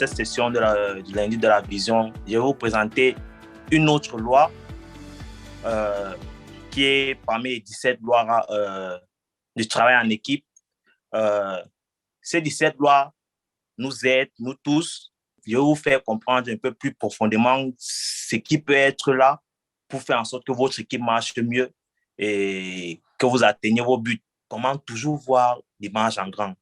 cette session du lundi de la vision, je vais vous présenter une autre loi qui est parmi les 17 lois du travail en équipe. Ces 17 lois nous aident, nous tous. Je vais vous faire comprendre un peu plus profondément ce qui peut être là pour faire en sorte que votre équipe marche mieux et que vous atteigniez vos buts. Comment toujours voir l'image en grand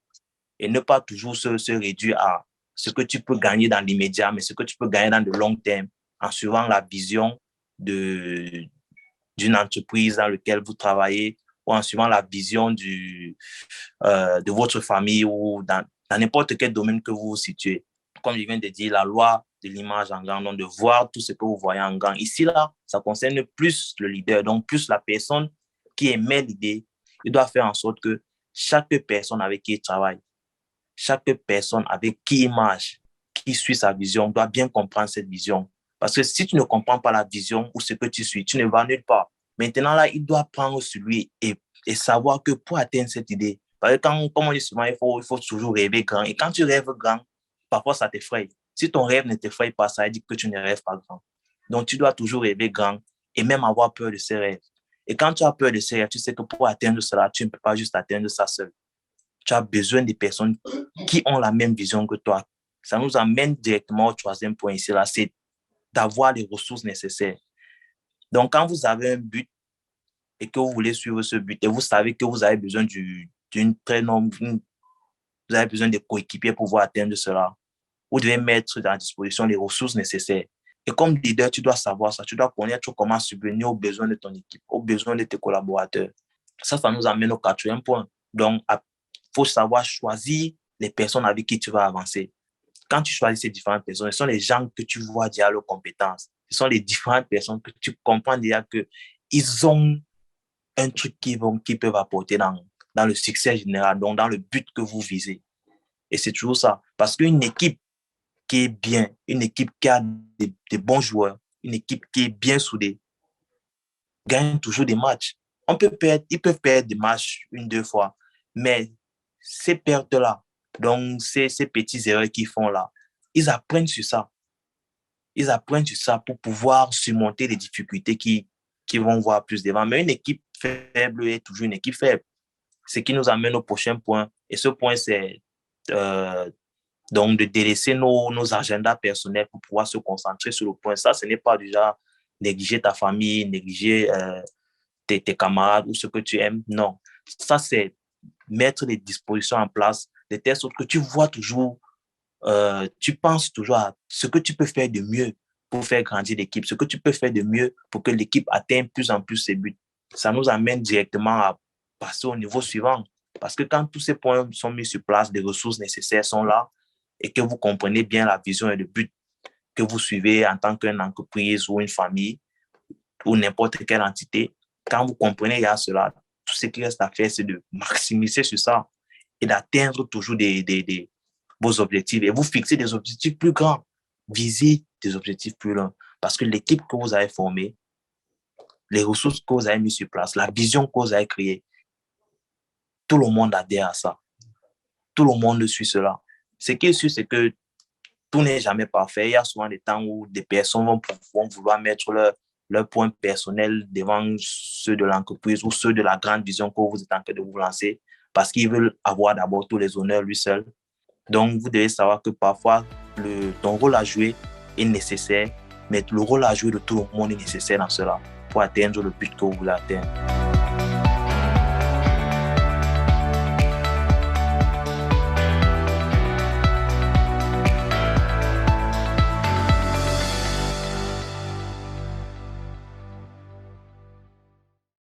et ne pas toujours se réduire à ce que tu peux gagner dans l'immédiat, mais ce que tu peux gagner dans le long terme en suivant la vision d'une entreprise dans laquelle vous travaillez ou en suivant la vision de votre famille ou dans n'importe quel domaine que vous vous situez. Comme je viens de dire, la loi de l'image en grand, donc de voir tout ce que vous voyez en grand. Ici, là, ça concerne plus le leader, donc plus la personne qui émet l'idée. Il doit faire en sorte que chaque personne avec qui il travaille, chaque personne avec qui il marche, qui suit sa vision, doit bien comprendre cette vision. Parce que si tu ne comprends pas la vision ou ce que tu suis, tu ne vas nulle part. Maintenant, là, il doit prendre sur lui et savoir que pour atteindre cette idée, parce que comme on dit souvent, il faut toujours rêver grand. Et quand tu rêves grand, parfois ça t'effraie. Si ton rêve ne t'effraie pas, ça veut dire que tu ne rêves pas grand. Donc, tu dois toujours rêver grand et même avoir peur de ces rêves. Et quand tu as peur de ces rêves, tu sais que pour atteindre cela, tu ne peux pas juste atteindre ça seul. Tu as besoin des personnes qui ont la même vision que toi. Ça nous amène directement au troisième point ici, là, c'est d'avoir les ressources nécessaires. Donc, quand vous avez un but et que vous voulez suivre ce but et vous savez que vous avez besoin vous avez besoin de coéquipiers pour pouvoir atteindre cela, vous devez mettre à disposition les ressources nécessaires. Et comme leader, tu dois savoir ça. Tu dois connaître comment subvenir aux besoins de ton équipe, aux besoins de tes collaborateurs. Ça nous amène au quatrième point. Donc, il faut savoir choisir les personnes avec qui tu vas avancer. Quand tu choisis ces différentes personnes, ce sont les gens que tu vois déjà leurs compétences. Ce sont les différentes personnes que tu comprends déjà qu'ils ont un truc qu'ils peuvent apporter dans le succès général, donc dans le but que vous visez. Et c'est toujours ça. Parce qu'une équipe qui est bien, une équipe qui a des bons joueurs, une équipe qui est bien soudée, gagne toujours des matchs. Ils peuvent perdre des matchs 1-2 fois, mais ces pertes-là, donc ces petits erreurs qu'ils font là, ils apprennent sur ça. Ils apprennent sur ça pour pouvoir surmonter les difficultés qu'ils vont voir plus devant. Mais une équipe faible est toujours une équipe faible. Ce qui nous amène au prochain point. Et ce point, c'est donc de délaisser nos agendas personnels pour pouvoir se concentrer sur le point. Ça, ce n'est pas déjà négliger ta famille, négliger tes camarades ou ce que tu aimes. Non. Ça, c'est mettre les dispositions en place de telle sorte que tu vois toujours, tu penses toujours à ce que tu peux faire de mieux pour faire grandir l'équipe, ce que tu peux faire de mieux pour que l'équipe atteigne plus en plus ses buts. Ça nous amène directement à passer au niveau suivant. Parce que quand tous ces points sont mis sur place, les ressources nécessaires sont là et que vous comprenez bien la vision et le but que vous suivez en tant qu'une entreprise ou une famille ou n'importe quelle entité, quand vous comprenez il y a cela, tout ce qui reste à faire, c'est de maximiser sur ça et d'atteindre toujours vos objectifs. Et vous fixez des objectifs plus grands. Visez des objectifs plus longs. Parce que l'équipe que vous avez formée, les ressources que vous avez mises sur place, la vision que vous avez créée, tout le monde adhère à ça. Tout le monde suit cela. Ce qui est sûr, c'est que tout n'est jamais parfait. Il y a souvent des temps où des personnes vont vouloir mettre leur point personnel devant ceux de l'entreprise ou ceux de la grande vision que vous êtes en train de vous lancer parce qu'ils veulent avoir d'abord tous les honneurs lui seul. Donc, vous devez savoir que parfois, ton rôle à jouer est nécessaire, mais le rôle à jouer de tout le monde est nécessaire dans cela pour atteindre le but que vous voulez atteindre.